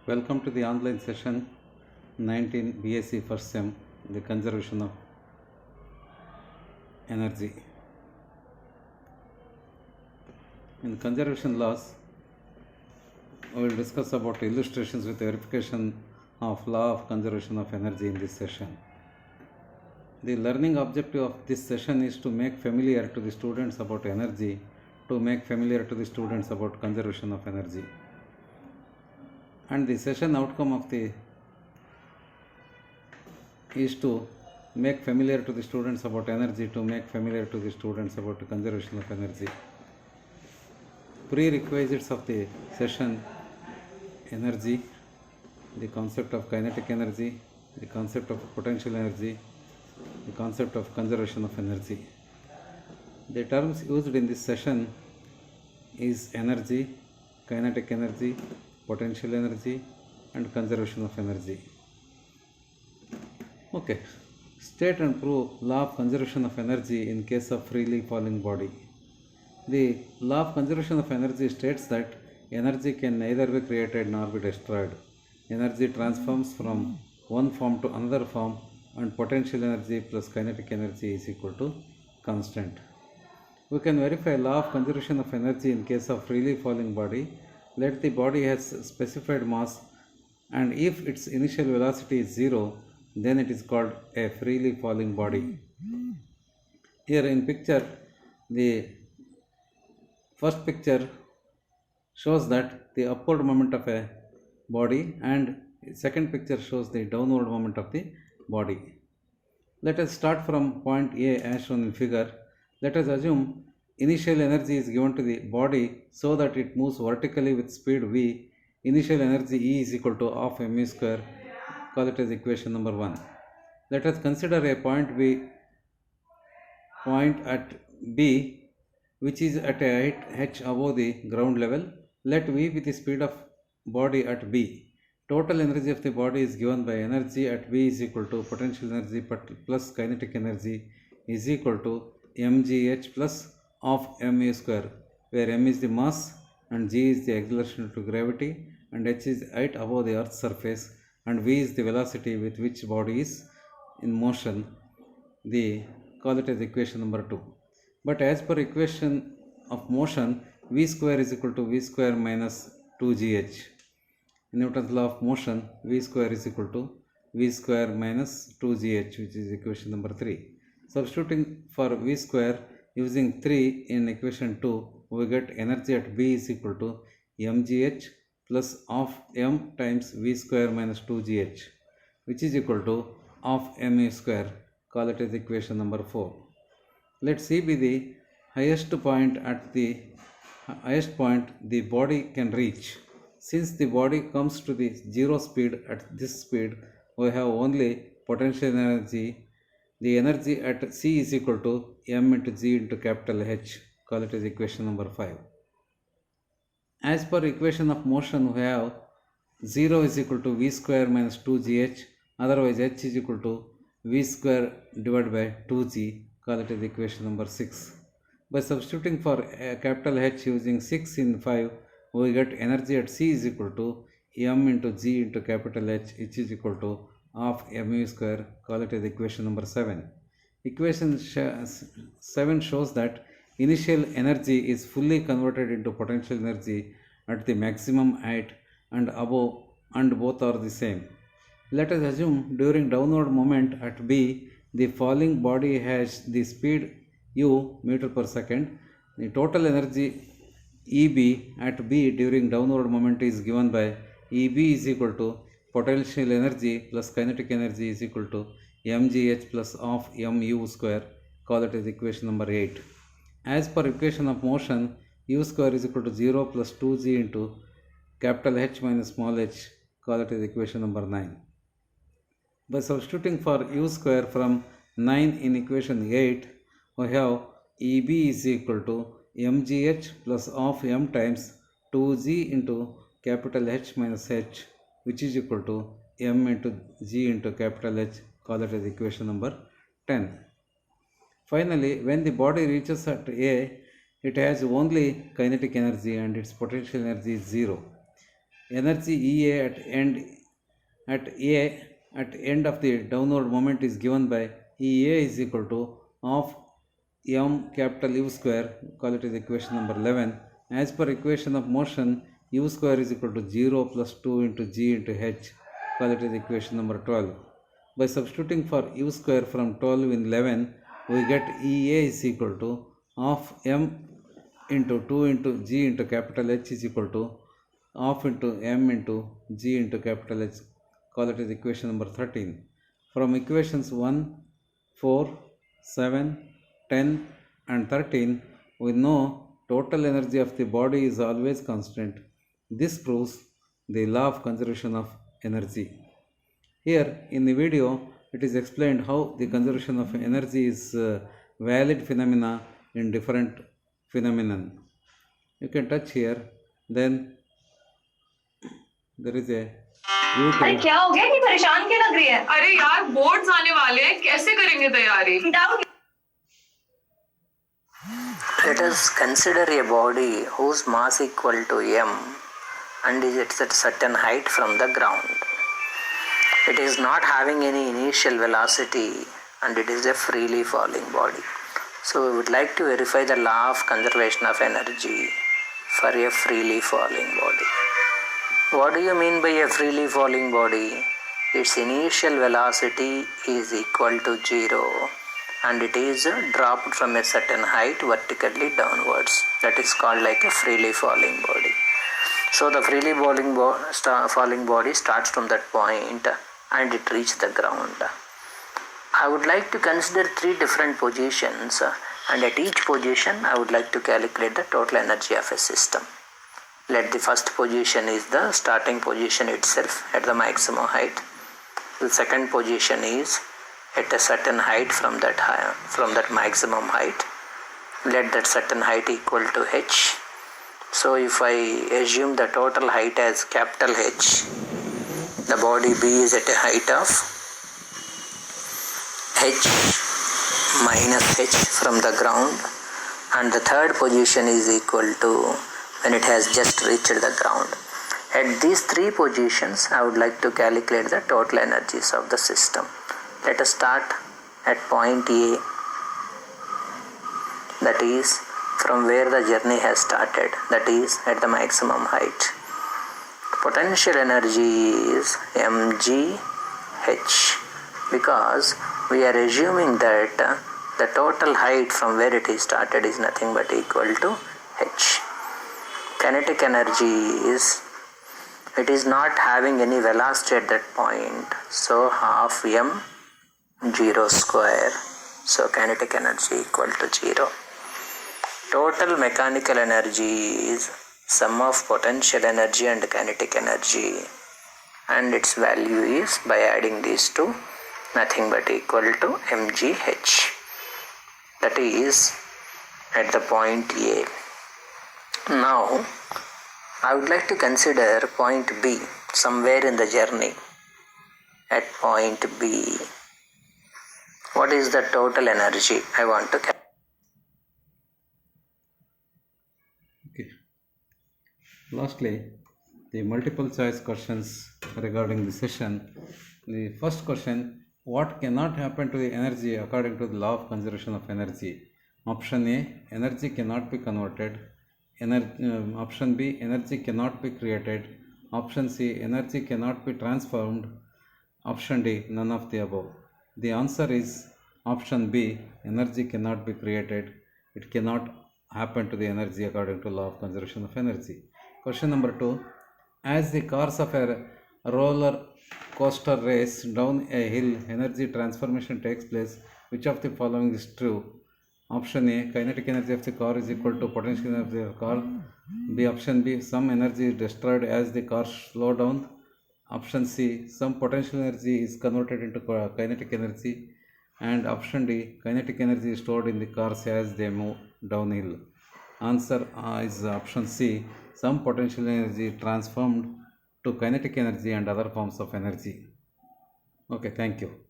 Welcome to the online session 19 BSc first sem, the conservation of energy. In conservation laws, we will discuss about illustrations with verification of law of conservation of energy in this session. The learning objective of this session is to make familiar to the students about energy, to make familiar to the students about conservation of energy. And the session outcome of the is to make familiar to the students about energy, to make familiar to the students about the conservation of energy. Prerequisites of the session: energy, the concept of kinetic energy, the concept of potential energy, the concept of conservation of energy. The terms used in this session is energy, kinetic energy, potential energy, and conservation of energy. Okay, state and prove law of conservation of energy in case of freely falling body. The law of conservation of energy states that energy can neither be created nor be destroyed. Energy transforms from one form to another form, and potential energy plus kinetic energy is equal to constant. We can verify law of conservation of energy in case of freely falling body. Let the body has specified mass, and if its initial velocity is 0, then it is called a freely falling body. Here in picture, the first picture shows that the upward moment of a body, and second picture shows the downward moment of the body. Let us start from point A as shown in figure. Let us assume initial energy is given to the body so that it moves vertically with speed v. Initial energy E is equal to half mv square. Call it as equation number 1. Let us consider a point at B, which is at a height h above the ground level. Let v be the speed of body at B. Total energy of the body is given by energy at B is equal to potential energy plus kinetic energy is equal to mgh plus of mu square, where m is the mass and g is the acceleration due to gravity and h is height above the earth's surface and v is the velocity with which body is in motion. Call it as equation number 2. But as per equation of motion, v square is equal to v square minus 2gh. In Newton's law of motion, v square is equal to v square minus 2gh, which is equation number 3. Substituting for v square using 3 in equation 2, we get energy at B is equal to mgh plus of m times v square minus 2gh, which is equal to of mu square. Call it as equation number 4. Let C be the highest point the body can reach. Since the body comes to the 0 speed at this speed, we have only potential energy. The energy at C is equal to m into g into capital H. Call it as equation number 5. As per equation of motion, we have 0 is equal to v square minus 2gh, otherwise h is equal to v square divided by 2g. Call it as equation number 6. By substituting for capital H using 6 in 5, we get energy at C is equal to m into g into capital H, which is equal to of mu square. Call it as equation number 7. Equation 7 shows that initial energy is fully converted into potential energy at the maximum height and above, and both are the same. Let us assume during downward moment at B, the falling body has the speed u meter per second. The total energy EB at B during downward moment is given by EB is equal to potential energy plus kinetic energy is equal to mgh plus of mu square. Call it as equation number 8. As per equation of motion, u square is equal to 0 plus 2g into capital H minus small h. Call it as equation number 9. By substituting for u square from 9 in equation 8, we have EB is equal to mgh plus of m times 2g into capital H minus h, which is equal to m into g into capital H. Call it as equation number 10. Finally, when the body reaches at A, it has only kinetic energy and its potential energy is 0. energy EA at end of the downward moment is given by EA is equal to half m capital U square, call it as equation number 11. As per equation of motion, U square is equal to 0 plus 2 into G into H, call it as equation number 12. By substituting for U square from 12 in 11, we get EA is equal to half m into 2 into G into capital H is equal to half into m into G into capital H, call it as equation number 13. From equations 1, 4, 7, 10 and 13, we know total energy of the body is always constant. This proves the law of conservation of energy. Here in the video, it is explained how the conservation of energy is valid phenomena in different phenomenon. You can touch here, then there is a अरे क्या हो गया कि परेशान क्यों लग रही है? अरे यार बोर्ड्स आने वाले हैं, कैसे करेंगे तैयारी? Let us consider a body whose mass equal to m and is at a certain height from the ground. It is not having any initial velocity and it is a freely falling body. So we would like to verify the law of conservation of energy for a freely falling body. What do you mean by a freely falling body? Its initial velocity is equal to 0 and it is dropped from a certain height vertically downwards. That is called like a freely falling body. So the freely falling body starts from that point and it reaches the ground. I would like to consider 3 different positions and at each position I would like to calculate the total energy of a system. Let the first position is the starting position itself at the maximum height. The second position is at a certain height from that maximum height. Let that certain height equal to h. So if I assume the total height as capital H, the body B is at a height of h minus h from the ground, and the third position is equal to when it has just reached the ground. At these 3 positions, I would like to calculate the total energies of the system. Let us start at point A, that is from where the journey has started, that is at the maximum height. Potential energy is mgh because we are assuming that the total height from where it is started is nothing but equal to h. Kinetic energy is, it is not having any velocity at that point, so half m 0 square, so kinetic energy equal to 0. Total mechanical energy is sum of potential energy and kinetic energy, and its value is, by adding these two, nothing but equal to mgh, that is at the point A. Now I would like to consider point B somewhere in the journey. At point B, what is the total energy I want to calculate? Okay. Lastly, the multiple choice questions regarding the session. The first question, what cannot happen to the energy according to the law of conservation of energy? Option A, energy cannot be converted. Option B, energy cannot be created. Option C, energy cannot be transformed. Option D, none of the above. The answer is option B, energy cannot be created. It cannot happen to the energy according to law of conservation of energy. Question number 2, as the cars of a roller coaster race down a hill, energy transformation takes place. Which of the following is true? Option A, kinetic energy of the car is equal to potential energy of the car. B, option B, some energy is destroyed as the car slows down. Option C, some potential energy is converted into kinetic energy. And option D, kinetic energy is stored in the cars as they move downhill. Answer is option C, some potential energy transformed to kinetic energy and other forms of energy. Okay, thank you.